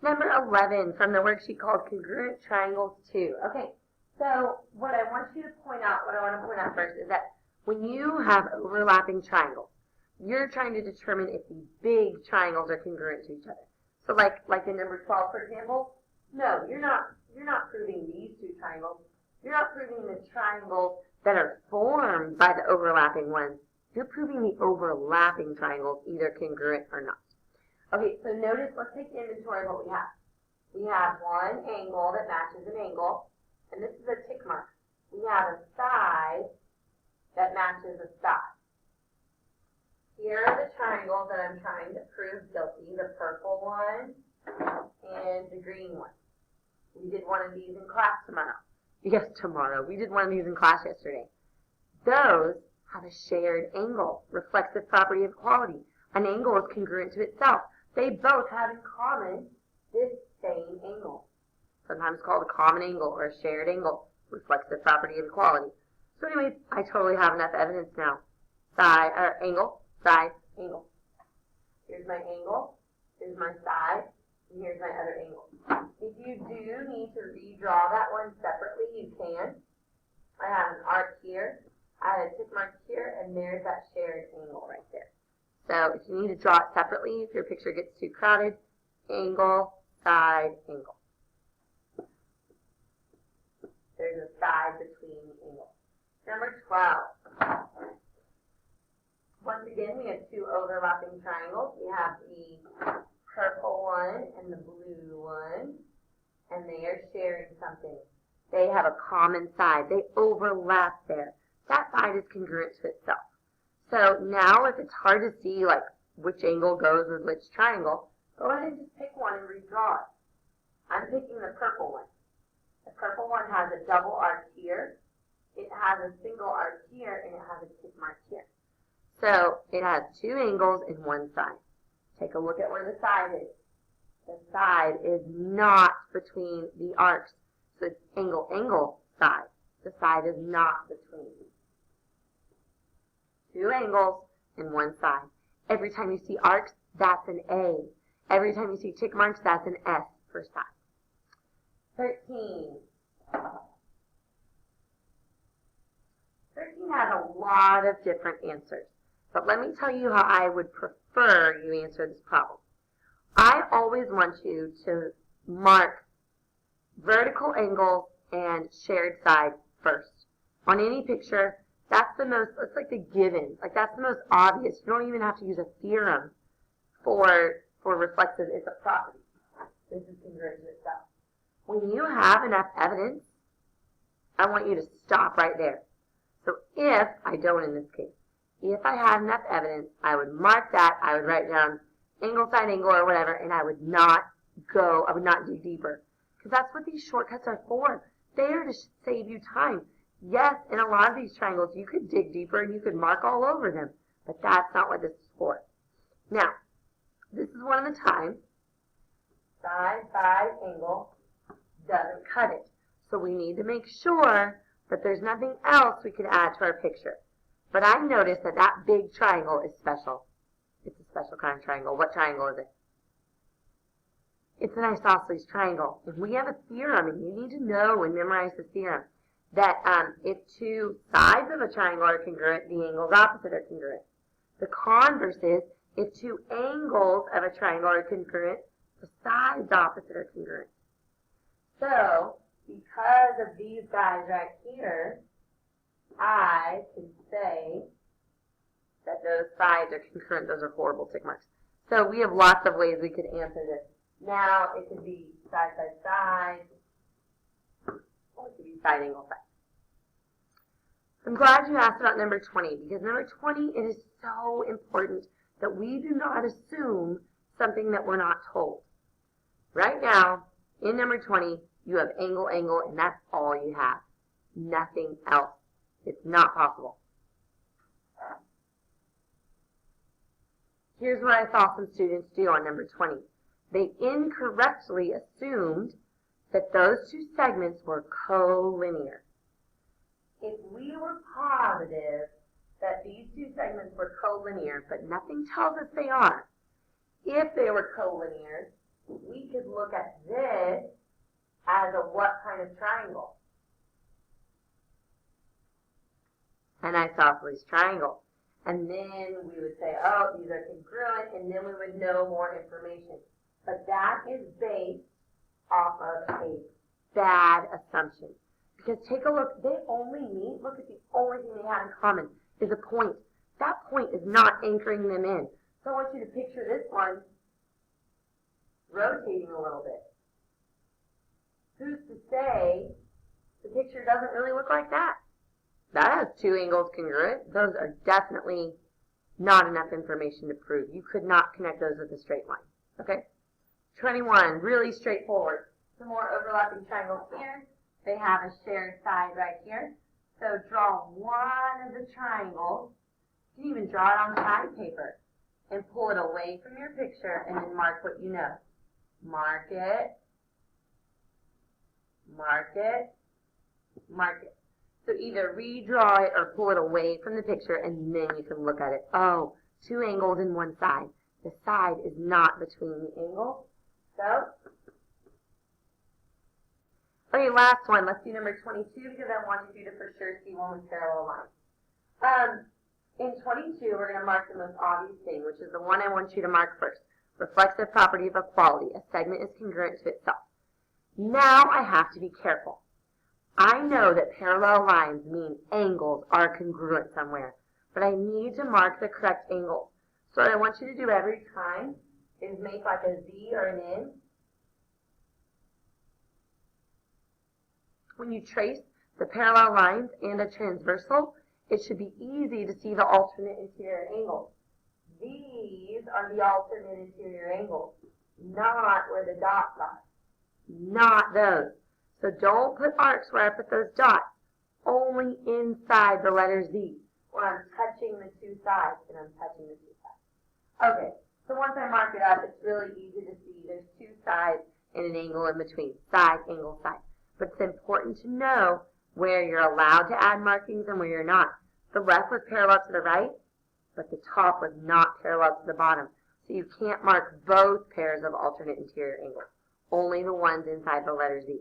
Number 11 from the worksheet called Congruent Triangles II. Okay, so what I want to point out first is that when you have overlapping triangles, you're trying to determine if these big triangles are congruent to each other. So like in number 12, for example, no, you're not proving these two triangles. You're not proving the triangles that are formed by the overlapping ones. You're proving the overlapping triangles, either congruent or not. Okay, so notice, let's take inventory of what we have. We have one angle that matches an angle, and this is a tick mark. We have a side that matches a side. Here are the triangles that I'm trying to prove guilty, the purple one and the green one. We did one of these in class tomorrow. Yes, tomorrow. We did one of these in class yesterday. Those have a shared angle, reflexive property of equality. An angle is congruent to itself. They both have in common this same angle, sometimes called a common angle or a shared angle, reflexive property of equality. So anyways, I totally have enough evidence now. Side, angle, side, angle. Here's my angle, here's my side, and here's my other angle. If you do need to redraw that one separately, you can. I have an arc here, I have a tick mark here, and there's that shared angle right there. So if you need to draw it separately, if your picture gets too crowded, angle, side, angle. There's a side between the angles. Number 12. Once again, we have two overlapping triangles. We have the purple one and the blue one, and they are sharing something. They have a common side. They overlap there. That side is congruent to itself. So now if it's hard to see like which angle goes with which triangle, go ahead and just pick one and redraw it. I'm picking the purple one. The purple one has a double arc here. It has a single arc here, and it has a tick mark here. So it has two angles in one side. Take a look at where the side is. The side is not between the arcs. So it's angle, angle, side. The side is not between. Two angles and one side. Every time you see arcs, that's an A. Every time you see tick marks, that's an S for side. 13. 13 has a lot of different answers. But let me tell you how I would prefer you answer this problem. I always want you to mark vertical angles and shared side first. On any picture, that's like the given. Like that's the most obvious. You don't even have to use a theorem for reflexive. It's a property. This is congruent to itself. When you have enough evidence, I want you to stop right there. So if, I don't in this case, if I had enough evidence, I would mark that, I would write down angle, side, angle, or whatever, and I would not dig deeper. Because that's what these shortcuts are for. They are to save you time. Yes, in a lot of these triangles, you could dig deeper and you could mark all over them, but that's not what this is for. Now, this is one of the times side, side, angle doesn't cut it. So we need to make sure that there's nothing else we can add to our picture. But I noticed that that big triangle is special. It's a special kind of triangle. What triangle is it? It's an isosceles triangle. And we have a theorem, and you need to know and memorize the theorem, that if two sides of a triangle are congruent, the angles opposite are congruent. The converse is, if two angles of a triangle are congruent, the sides opposite are congruent. So, because of these guys right here, I can say that those sides are congruent. Those are horrible tick marks. So we have lots of ways we could answer this. Now it could be side, side, side, or it could be side, angle, side. I'm glad you asked about number 20, because number 20, it is so important that we do not assume something that we're not told. Right now, in number 20, you have angle, angle, and that's all you have. Nothing else. It's not possible. Here's what I saw some students do on number 20. They incorrectly assumed that those two segments were collinear. If we were positive that these two segments were collinear, but nothing tells us they are, if they were collinear, we could look kind of triangle. An isosceles triangle. And then we would say, oh, these are congruent, and then we would know more information. But that is based off of a bad assumption. Because take a look, they only meet, look at the only thing they have in common is a point. That point is not anchoring them in. So I want you to picture this one rotating a little bit. Who's to say the picture doesn't really look like that? That has two angles congruent. Those are definitely not enough information to prove. You could not connect those with a straight line. Okay? 21, really straightforward. Some more overlapping triangles here. They have a shared side right here. So draw one of the triangles. You can even draw it on side paper and pull it away from your picture and then mark what you know. Mark it, mark it, mark it. So either redraw it or pull it away from the picture and then you can look at it. Oh, two angles in one side. The side is not between the angles. So, okay, last one. Let's do number 22 because I want you to for sure see one with parallel lines. In 22, we're going to mark the most obvious thing, which is the one I want you to mark first. Reflexive property of equality. A segment is congruent to itself. Now I have to be careful. I know that parallel lines mean angles are congruent somewhere, but I need to mark the correct angle. So what I want you to do every time is make like a Z or an N. When you trace the parallel lines and a transversal, it should be easy to see the alternate interior angles. These are the alternate interior angles, not where the dots are. Not those. So don't put arcs where I put those dots. Only inside the letter Z, where I'm touching the two sides and I'm touching the two sides. Okay, so once I mark it up, it's really easy to see there's two sides and an angle in between. Side, angle, side. But it's important to know where you're allowed to add markings and where you're not. The left was parallel to the right, but the top was not parallel to the bottom. So you can't mark both pairs of alternate interior angles. Only the ones inside the letter Z.